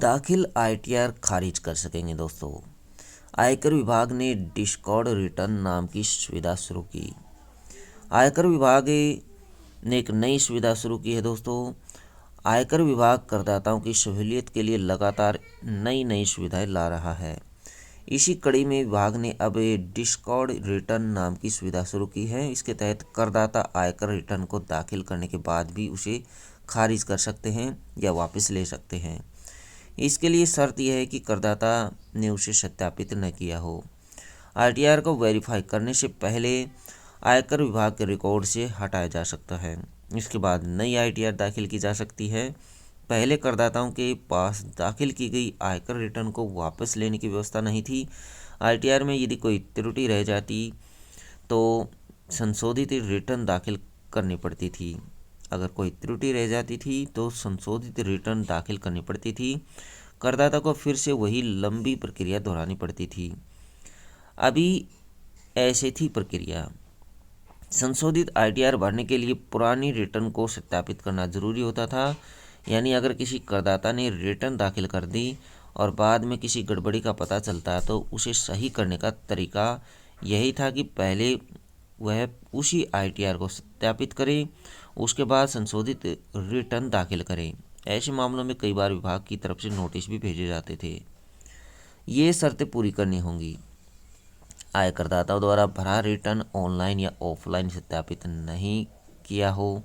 दाखिल आईटीआर खारिज कर सकेंगे दोस्तों। आयकर विभाग ने डिस्कॉर्ड रिटर्न नाम की सुविधा शुरू की। आयकर विभाग ने एक नई सुविधा शुरू की है दोस्तों। आयकर विभाग करदाताओं की सहूलियत के लिए लगातार नई नई सुविधाएं ला रहा है। इसी कड़ी में विभाग ने अब डिस्कॉर्ड रिटर्न नाम की सुविधा शुरू की है। इसके तहत करदाता आयकर रिटर्न को दाखिल करने के बाद भी उसे खारिज कर सकते हैं या वापस ले सकते हैं। इसके लिए शर्त यह है कि करदाता ने उसे सत्यापित न किया हो। आरटीआर को वेरीफाई करने से पहले आयकर विभाग के रिकॉर्ड से हटाया जा सकता है। इसके बाद नई आईटीआर दाखिल की जा सकती है। पहले करदाताओं के पास दाखिल की गई आयकर रिटर्न को वापस लेने की व्यवस्था नहीं थी। आईटीआर में यदि कोई त्रुटि रह जाती तो संशोधित रिटर्न दाखिल करनी पड़ती थी। अगर कोई त्रुटि रह जाती थी तो संशोधित रिटर्न दाखिल करनी पड़ती थी। करदाता को फिर से वही लंबी प्रक्रिया दोहरानी पड़ती थी। अभी ऐसी थी प्रक्रिया। संशोधित आईटीआर भरने के लिए पुरानी रिटर्न को सत्यापित करना जरूरी होता था। यानी अगर किसी करदाता ने रिटर्न दाखिल कर दी और बाद में किसी गड़बड़ी का पता चलता तो उसे सही करने का तरीका यही था कि पहले वह उसी आईटीआर को सत्यापित करे, उसके बाद संशोधित रिटर्न दाखिल करें। ऐसे मामलों में कई बार विभाग की तरफ से नोटिस भी भेजे जाते थे। ये शर्तें पूरी करनी होंगी। आयकरदाताओं द्वारा भरा रिटर्न ऑनलाइन या ऑफलाइन सत्यापित नहीं किया हो।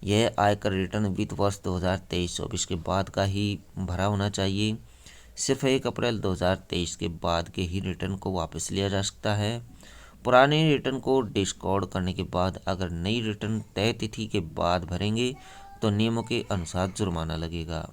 यह आयकर रिटर्न वित्त वर्ष 2023-24 के बाद का ही भरा होना चाहिए। सिर्फ 1 अप्रैल 2023 के बाद के ही रिटर्न को वापस लिया जा सकता है। पुराने रिटर्न को डिस्कॉर्ड करने के बाद अगर नई रिटर्न तय तिथि के बाद भरेंगे तो नियमों के अनुसार जुर्माना लगेगा।